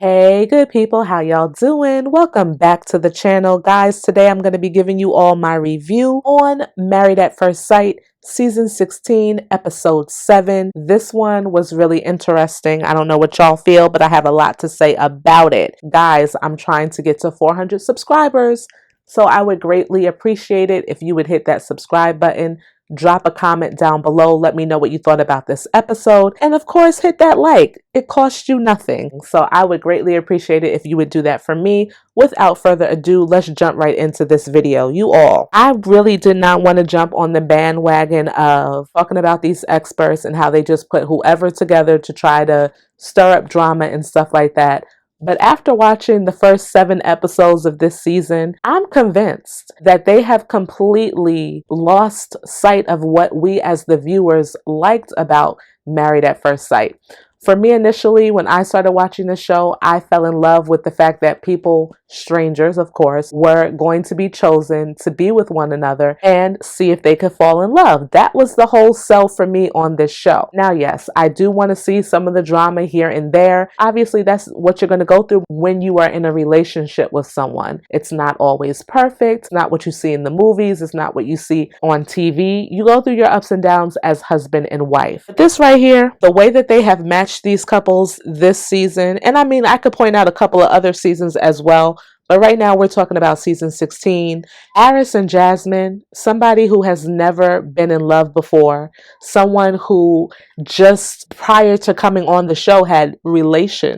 Hey, good people, how y'all doing? Welcome back to the channel. Guys, today I'm going to be giving you all my review on Married at First Sight, Season 16, Episode 7. This one was really interesting. I don't know what y'all feel, but I have a lot to say about it. Guys, I'm trying to get to 400 subscribers, so I would greatly appreciate it if you would hit that subscribe button. Drop a comment down below. Let me know what you thought about this episode. And of course, hit that like. It costs you nothing. So I would greatly appreciate it if you would do that for me. Without further ado, let's jump right into this video. You all, I really did not want to jump on the bandwagon of talking about these experts and how they just put whoever together to try to stir up drama and stuff like that. But after watching the first 7 episodes of this season, I'm convinced that they have completely lost sight of what we as the viewers liked about Married at First Sight. For me, initially, when I started watching the show, I fell in love with the fact that people, strangers of course, were going to be chosen to be with one another and see if they could fall in love. That was the whole sell for me on this show. Now, yes, I do want to see some of the drama here and there. Obviously, that's what you're going to go through when you are in a relationship with someone. It's not always perfect. It's not what you see in the movies. It's not what you see on TV. You go through your ups and downs as husband and wife. But this right here, the way that they have matched these couples this season, and I mean, I could point out a couple of other seasons as well, but right now we're talking about season 16. Aris and Jasmine, somebody who has never been in love before, someone who just prior to coming on the show had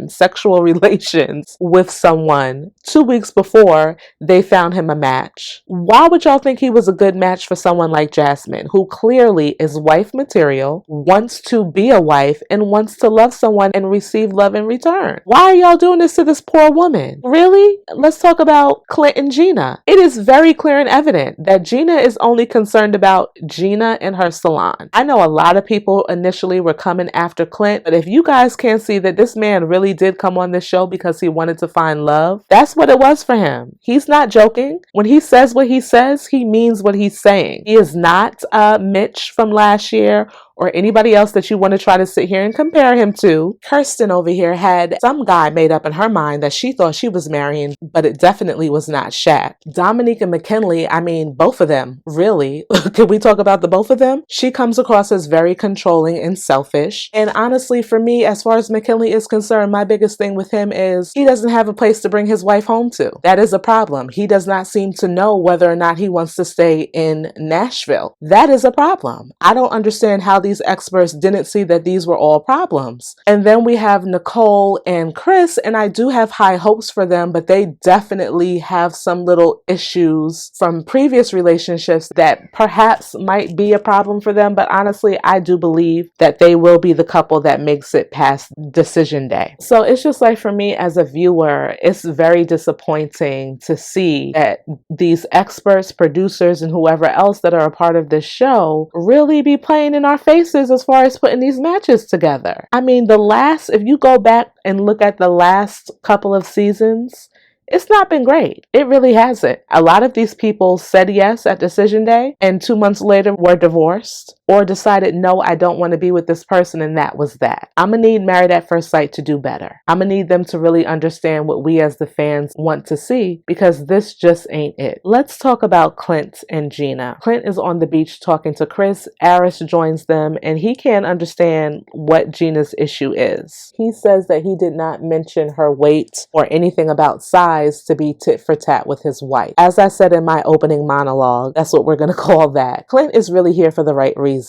sexual relations with someone 2 weeks before they found him a match. Why would y'all think he was a good match for someone like Jasmine, who clearly is wife material, wants to be a wife, and wants to love someone and receive love in return? Why are y'all doing this to this poor woman? Really? Let's talk about Clint and Gina. It is very clear and evident that Gina is only concerned about Gina and her salon. I know a lot of people initially were coming after Clint, but if you guys can't see that this man really did come on this show because he wanted to find love, that's what it was for him. He's not joking. When he says what he says, he means what he's saying. He is not Mitch from last year or anybody else that you want to try to sit here and compare him to. Kirsten over here had some guy made up in her mind that she thought she was marrying, but it definitely was not Shaq. Dominique and McKinley, I mean, both of them, really. Can we talk about the both of them? She comes across as very controlling and selfish. And honestly, for me, as far as McKinley is concerned, my biggest thing with him is he doesn't have a place to bring his wife home to. That is a problem. He does not seem to know whether or not he wants to stay in Nashville. That is a problem. I don't understand how these experts didn't see that these were all problems. And then we have Nicole and Chris, and I do have high hopes for them, but they definitely have some little issues from previous relationships that perhaps might be a problem for them. But honestly, I do believe that they will be the couple that makes it past decision day. So it's just like, for me as a viewer, it's very disappointing to see that these experts, producers, and whoever else that are a part of this show really be playing in our faces as far as putting these matches together. I mean, if you go back and look at the last couple of seasons, it's not been great. It really hasn't. A lot of these people said yes at decision day and 2 months later were divorced or decided, no, I don't want to be with this person, and that was that. I'm going to need Married at First Sight to do better. I'm going to need them to really understand what we as the fans want to see, because this just ain't it. Let's talk about Clint and Gina. Clint is on the beach talking to Chris. Aris joins them, and he can't understand what Gina's issue is. He says that he did not mention her weight or anything about size to be tit for tat with his wife. As I said in my opening monologue, that's what we're going to call that. Clint is really here for the right reasons.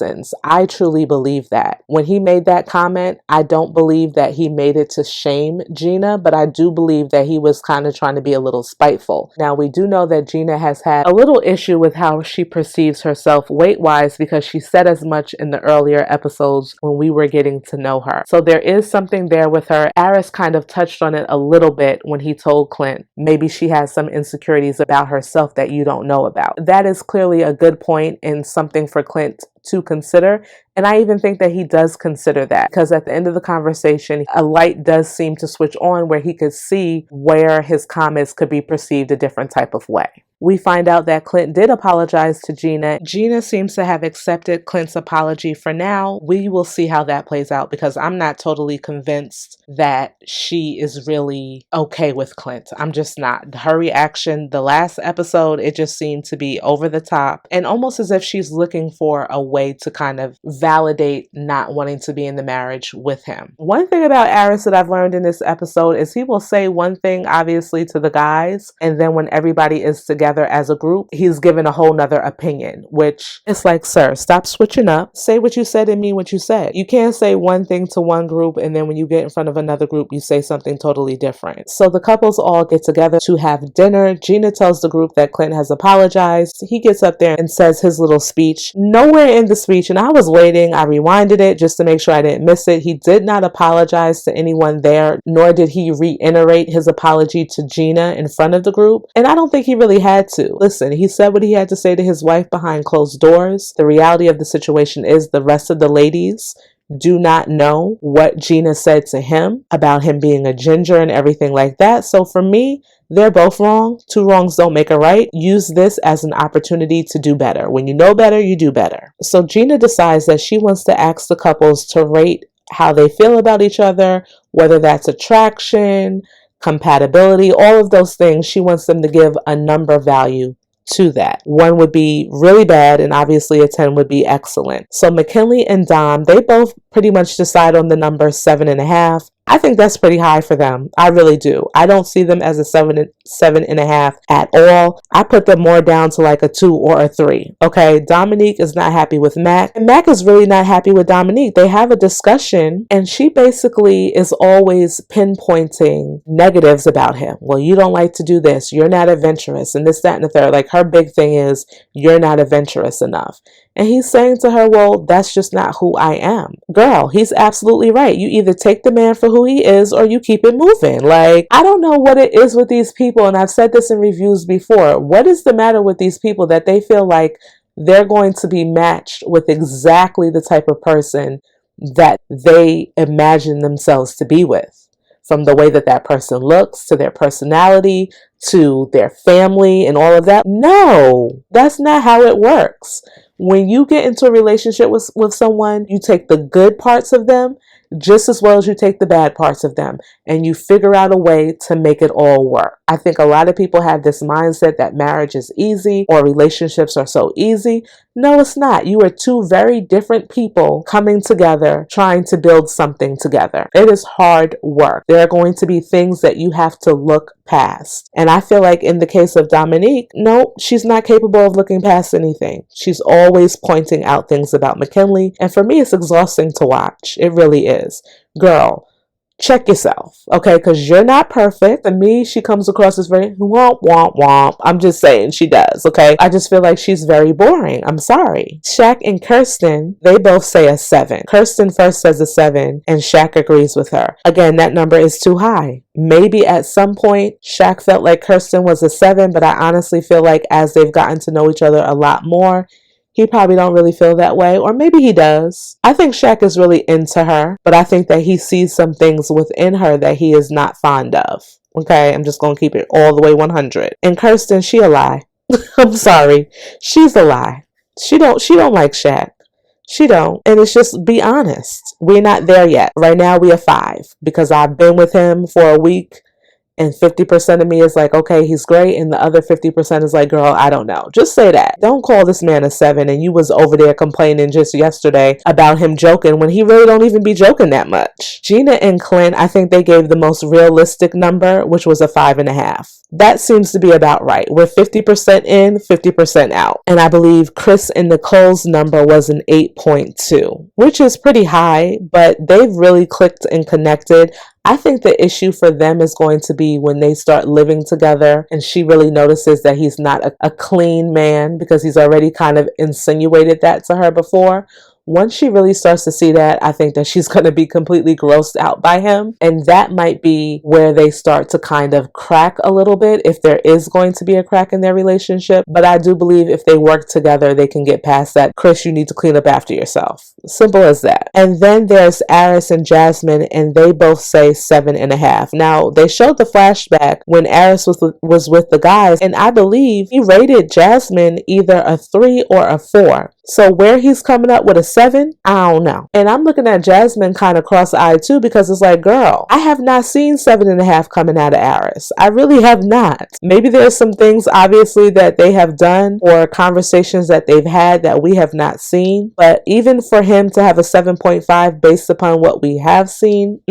I truly believe that. When he made that comment, I don't believe that he made it to shame Gina, but I do believe that he was kind of trying to be a little spiteful. Now, we do know that Gina has had a little issue with how she perceives herself weight-wise, because she said as much in the earlier episodes when we were getting to know her. So there is something there with her. Aris kind of touched on it a little bit when he told Clint maybe she has some insecurities about herself that you don't know about. That is clearly a good point and something for Clint to consider. And I even think that he does consider that, because at the end of the conversation, a light does seem to switch on where he could see where his comments could be perceived a different type of way. We find out that Clint did apologize to Gina. Gina seems to have accepted Clint's apology for now. We will see how that plays out because I'm not totally convinced that she is really okay with Clint. I'm just not. Her reaction the last episode, it just seemed to be over the top and almost as if she's looking for a way to kind of validate not wanting to be in the marriage with him. One thing about Aris that I've learned in this episode is he will say one thing obviously to the guys, and then when everybody is together as a group, he's given a whole nother opinion, which it's like, sir, stop switching up. Say what you said and mean what you said. You can't say one thing to one group and then when you get in front of another group, you say something totally different. So the couples all get together to have dinner. Gina tells the group that Clint has apologized. He gets up there and says his little speech. Nowhere in the speech, and I was waiting, I rewinded it just to make sure I didn't miss it. He did not apologize to anyone there, nor did he reiterate his apology to Gina in front of the group. And I don't think he really had to. Listen, he said what he had to say to his wife behind closed doors. The reality of the situation is the rest of the ladies do not know what Gina said to him about him being a ginger and everything like that. So for me, they're both wrong. Two wrongs don't make a right. Use this as an opportunity to do better. When you know better, you do better. So Gina decides that she wants to ask the couples to rate how they feel about each other, whether that's attraction, compatibility, all of those things. She wants them to give a number value to that. 1 would be really bad and obviously a 10 would be excellent. So McKinley and Dom, they both pretty much decide on the number 7.5. I think that's pretty high for them. I really do. I don't see them as a 7.5 at all. I put them more down to like a 2 or a 3. Okay. Dominique is not happy with Mac, and Mac is really not happy with Dominique. They have a discussion and she basically is always pinpointing negatives about him. Well, you don't like to do this. You're not adventurous and this, that, and the third. Like her big thing is you're not adventurous enough. And he's saying to her, well, that's just not who I am. Girl, he's absolutely right. You either take the man for who he is or you keep it moving. Like, I don't know what it is with these people. And I've said this in reviews before. What is the matter with these people that they feel like they're going to be matched with exactly the type of person that they imagine themselves to be with? From the way that that person looks, to their personality, to their family and all of that. No, that's not how it works. When you get into a relationship with someone, you take the good parts of them just as well as you take the bad parts of them, and you figure out a way to make it all work. I think a lot of people have this mindset that marriage is easy or relationships are so easy. No, it's not. You are two very different people coming together, trying to build something together. It is hard work. There are going to be things that you have to look past. And I feel like in the case of Dominique, no, she's not capable of looking past anything. She's always pointing out things about McKinley. And for me, it's exhausting to watch. It really is. Girl, check yourself, okay? Because you're not perfect. To me, she comes across as very womp, womp, womp. I'm just saying she does, okay? I just feel like she's very boring. I'm sorry. Shaq and Kirsten, they both say a 7. Kirsten first says a 7, and Shaq agrees with her. Again, that number is too high. Maybe at some point, Shaq felt like Kirsten was a 7, but I honestly feel like as they've gotten to know each other a lot more, he probably don't really feel that way, or maybe he does. I think Shaq is really into her, but I think that he sees some things within her that he is not fond of. Okay, I'm just going to keep it all the way 100. And Kirsten, she a lie. I'm sorry. She's a lie. She don't like Shaq. She don't. And it's just, be honest. We're not there yet. Right now we are 5 because I've been with him for a week. And 50% of me is like, okay, he's great. And the other 50% is like, girl, I don't know. Just say that. Don't call this man a 7. And you was over there complaining just yesterday about him joking when he really don't even be joking that much. Gina and Clint, I think they gave the most realistic number, which was a 5.5. That seems to be about right. We're 50% in, 50% out. And I believe Chris and Nicole's number was an 8.2, which is pretty high, but they've really clicked and connected. I think the issue for them is going to be when they start living together and she really notices that he's not a clean man, because he's already kind of insinuated that to her before. Once she really starts to see that, I think that she's going to be completely grossed out by him. And that might be where they start to kind of crack a little bit, if there is going to be a crack in their relationship. But I do believe if they work together, they can get past that. Chris, you need to clean up after yourself. Simple as that. And then there's Aris and Jasmine, and they both say 7.5. Now, they showed the flashback when Aris was with the guys, and I believe he rated Jasmine either a 3 or a 4. So where he's coming up with a 7, I don't know. And I'm looking at Jasmine kind of cross-eyed too, because it's like, girl, I have not seen 7.5 coming out of Aris. I really have not. Maybe there's some things obviously that they have done or conversations that they've had that we have not seen. But even for him to have a 7.5 based upon what we have seen,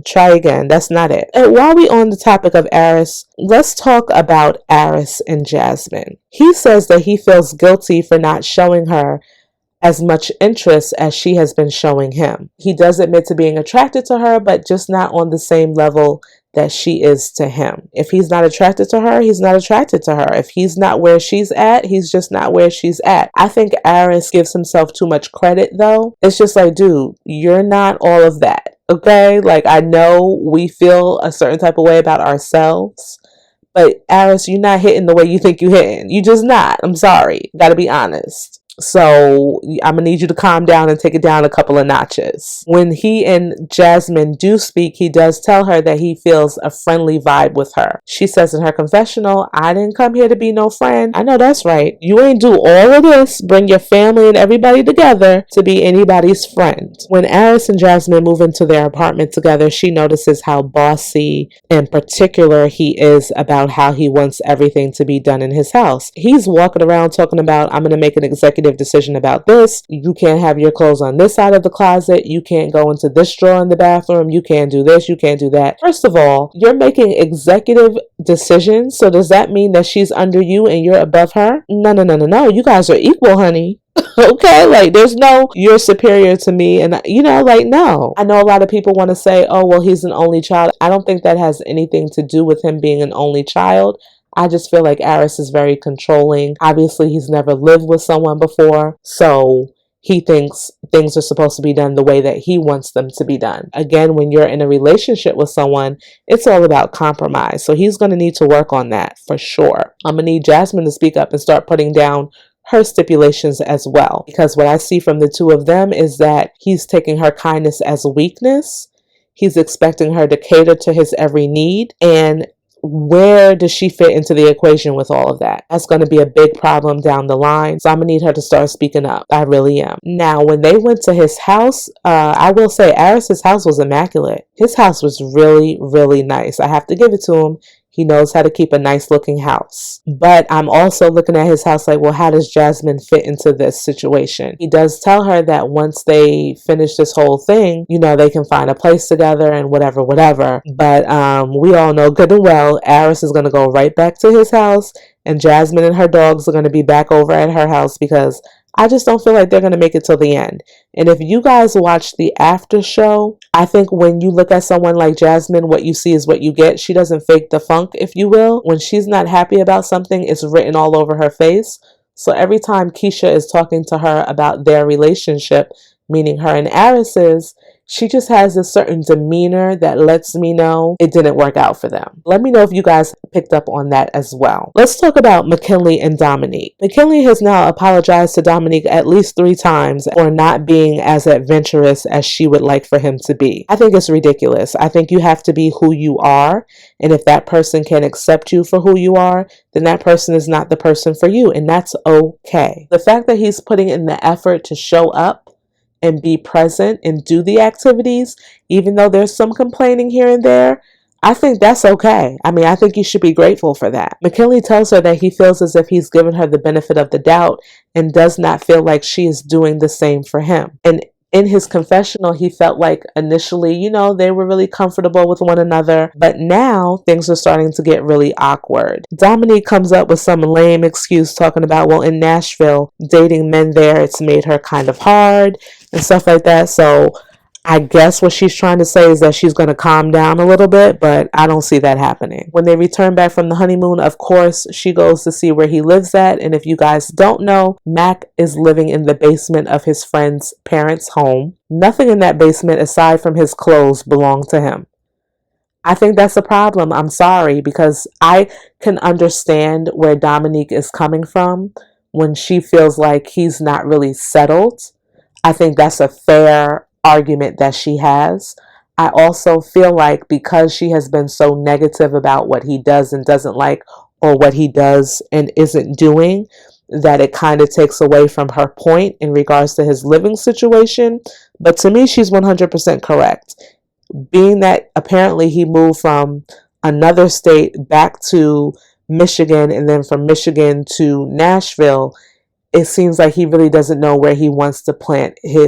try again. That's not it. And while we on the topic of Aris, let's talk about Aris and Jasmine. He says that he feels guilty for not showing her as much interest as she has been showing him. He does admit to being attracted to her, but just not on the same level that she is to him. If he's not attracted to her, he's not attracted to her. If he's not where she's at, he's just not where she's at. I think Aris gives himself too much credit though. It's just like, dude, you're not all of that. Okay? Like, I know we feel a certain type of way about ourselves, but Aris, you're not hitting the way you think you're hitting. You just not. I'm sorry. Gotta be honest. So I'm gonna need you to calm down and take it down a couple of notches. When he and Jasmine do speak, he does tell her that he feels a friendly vibe with her. She says in her confessional, I didn't come here to be no friend. I know that's right. You ain't do all of this, bring your family and everybody together to be anybody's friend. When Aris and Jasmine move into their apartment together, she notices how bossy and particular he is about how he wants everything to be done in his house. He's walking around talking about, I'm gonna make an executive decision about this. You can't have your clothes on this side of the closet. You can't go into this drawer in the bathroom. You can't do this. You can't do that. First of all, you're making executive decisions. So does that mean that she's under you and you're above her? No. You guys are equal, honey. Okay, like there's no you're superior to me, and like, no. I know a lot of people want to say, oh well, he's an only child. I don't think that has anything to do with him being an only child. I just feel like Aris is very controlling. Obviously, he's never lived with someone before, so he thinks things are supposed to be done the way that he wants them to be done. Again, when you're in a relationship with someone, it's all about compromise. So he's going to need to work on that for sure. I'm going to need Jasmine to speak up and start putting down her stipulations as well. Because what I see from the two of them is that he's taking her kindness as a weakness. He's expecting her to cater to his every need. And where does she fit into the equation with all of that? That's going to be a big problem down the line. So I'm going to need her to start speaking up. I really am. Now, when they went to his house, I will say Aris's house was immaculate. His house was really, really nice. I have to give it to him. He knows how to keep a nice looking house. But I'm also looking at his house like, well, how does Jasmine fit into this situation? He does tell her that once they finish this whole thing, they can find a place together and whatever. But we all know good and well, Aris is going to go right back to his house, and Jasmine and her dogs are going to be back over at her house, because I just don't feel like they're going to make it till the end. And if you guys watch the after show, I think when you look at someone like Jasmine, what you see is what you get. She doesn't fake the funk, if you will. When she's not happy about something, it's written all over her face. So every time Keisha is talking to her about their relationship, meaning her and Aris's, she just has a certain demeanor that lets me know it didn't work out for them. Let me know if you guys picked up on that as well. Let's talk about McKinley and Dominique. McKinley has now apologized to Dominique at least 3 times for not being as adventurous as she would like for him to be. I think it's ridiculous. I think you have to be who you are. And if that person can accept you for who you are, then that person is not the person for you. And that's okay. The fact that he's putting in the effort to show up and be present and do the activities, even though there's some complaining here and there, I think that's okay. I think you should be grateful for that. McKinley tells her that he feels as if he's given her the benefit of the doubt and does not feel like she is doing the same for him. And in his confessional, he felt like initially, they were really comfortable with one another, but now things are starting to get really awkward. Dominique comes up with some lame excuse talking about, well, in Nashville, dating men there, it's made her kind of hard and stuff like that. So I guess what she's trying to say is that she's going to calm down a little bit, but I don't see that happening. When they return back from the honeymoon, of course, she goes to see where he lives at. And if you guys don't know, Mac is living in the basement of his friend's parents' home. Nothing in that basement aside from his clothes belong to him. I think that's a problem. I'm sorry, because I can understand where Dominique is coming from when she feels like he's not really settled. I think that's a fair argument that she has. I also feel like because she has been so negative about what he does and doesn't like, or what he does and isn't doing, that it kind of takes away from her point in regards to his living situation. But to me, she's 100% correct. Being that apparently he moved from another state back to Michigan and then from Michigan to Nashville, it seems like he really doesn't know where he wants to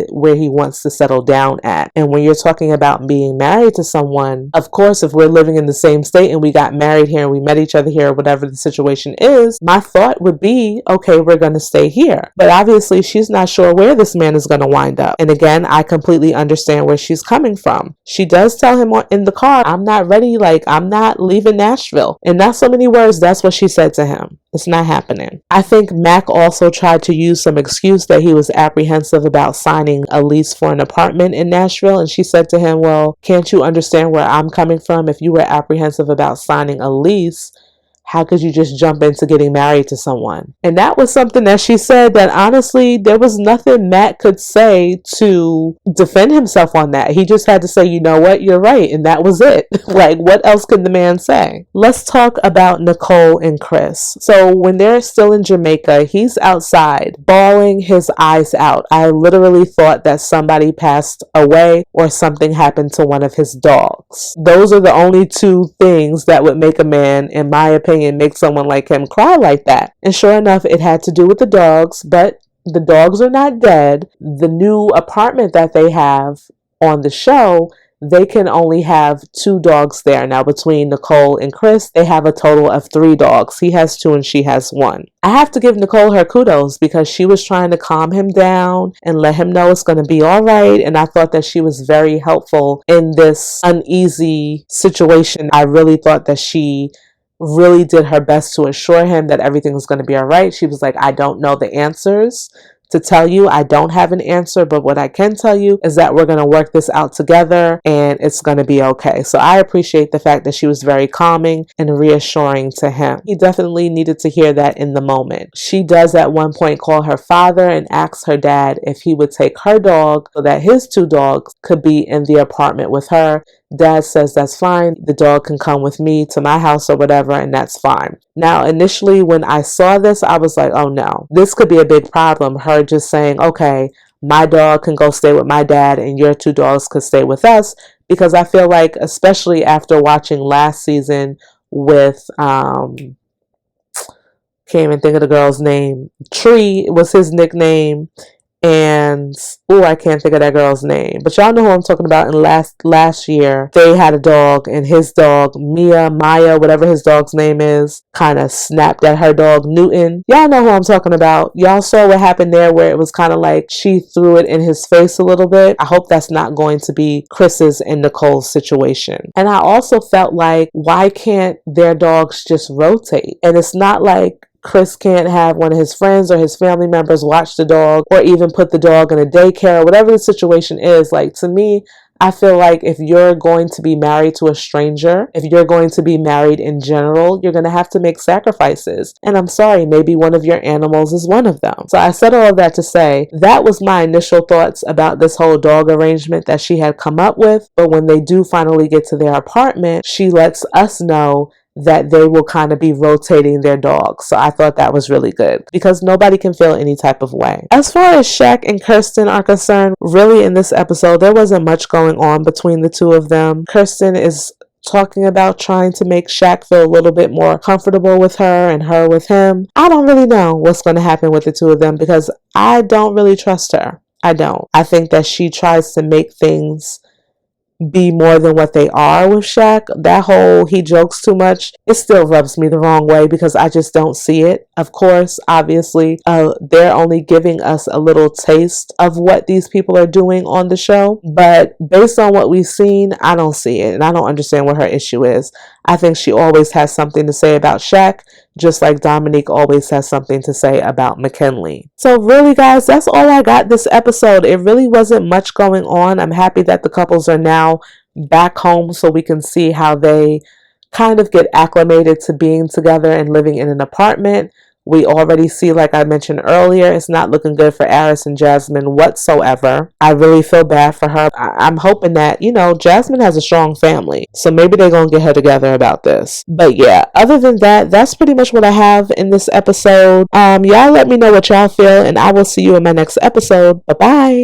where he wants to settle down at. And when you're talking about being married to someone, of course, if we're living in the same state and we got married here and we met each other here, or whatever the situation is, my thought would be, okay, we're going to stay here. But obviously she's not sure where this man is going to wind up. And again, I completely understand where she's coming from. She does tell him in the car, I'm not ready, like I'm not leaving Nashville. In not so many words, that's what she said to him. It's not happening. I think Mac also tried to use some excuse that he was apprehensive about signing a lease for an apartment in Nashville. And she said to him, well, can't you understand where I'm coming from? If you were apprehensive about signing a lease, how could you just jump into getting married to someone? And that was something that she said that honestly, there was nothing Matt could say to defend himself on that. He just had to say, you know what, you're right. And that was it. Like, what else could the man say? Let's talk about Nicole and Chris. So when they're still in Jamaica, he's outside bawling his eyes out. I literally thought that somebody passed away or something happened to one of his dogs. Those are the only two things that would make a man, in my opinion, make someone like him cry like that. And sure enough, it had to do with the dogs, but the dogs are not dead. The new apartment that they have on the show, they can only have 2 dogs there. Now, between Nicole and Chris, they have a total of 3 dogs. He has 2 and she has 1. I have to give Nicole her kudos because she was trying to calm him down and let him know it's going to be all right. And I thought that she was very helpful in this uneasy situation. I really thought that she really did her best to assure him that everything was going to be all right. She was like, I don't know the answers to tell you. I don't have an answer, but what I can tell you is that we're going to work this out together and it's going to be okay. So I appreciate the fact that she was very calming and reassuring to him. He definitely needed to hear that in the moment. She does at one point call her father and asks her dad if he would take her dog so that his 2 dogs could be in the apartment with her. Dad says that's fine. The dog can come with me to my house or whatever, and that's fine. Now, initially when I saw this, I was like, oh no, this could be a big problem. Her just saying, okay, my dog can go stay with my dad and your 2 dogs could stay with us. Because I feel like, especially after watching last season with, can't even think of the girl's name. Tree was his nickname. And I can't think of that girl's name, but y'all know who I'm talking about. In last year, they had a dog, and his dog Maya, whatever his dog's name is, kind of snapped at her dog Newton. Y'all know who I'm talking about. Y'all saw what happened there, where it was kind of like she threw it in his face a little bit. I hope that's not going to be Chris's and Nicole's situation. And I also felt like, why can't their dogs just rotate? And it's not like Chris can't have one of his friends or his family members watch the dog or even put the dog in a daycare or whatever the situation is. Like, to me, I feel like if you're going to be married to a stranger, if you're going to be married in general, you're going to have to make sacrifices. And I'm sorry, maybe one of your animals is one of them. So I said all of that to say that was my initial thoughts about this whole dog arrangement that she had come up with. But when they do finally get to their apartment, she lets us know that they will kind of be rotating their dogs. So I thought that was really good because nobody can feel any type of way. As far as Shaq and Kirsten are concerned, really in this episode, there wasn't much going on between the 2 of them. Kirsten is talking about trying to make Shaq feel a little bit more comfortable with her and her with him. I don't really know what's going to happen with the 2 of them because I don't really trust her. I don't. I think that she tries to make things be more than what they are with Shaq. That whole he jokes too much, it still rubs me the wrong way because I just don't see it. Of course, obviously, they're only giving us a little taste of what these people are doing on the show. But based on what we've seen, I don't see it. And I don't understand what her issue is. I think she always has something to say about Shaq, just like Dominique always has something to say about McKinley. So really, guys, that's all I got this episode. It really wasn't much going on. I'm happy that the couples are now back home so we can see how they kind of get acclimated to being together and living in an apartment. We already see, like I mentioned earlier, it's not looking good for Aris and Jasmine whatsoever. I really feel bad for her. I'm hoping that, Jasmine has a strong family. So maybe they're going to get her together about this. But yeah, other than that, that's pretty much what I have in this episode. Y'all let me know what y'all feel, and I will see you in my next episode. Bye-bye.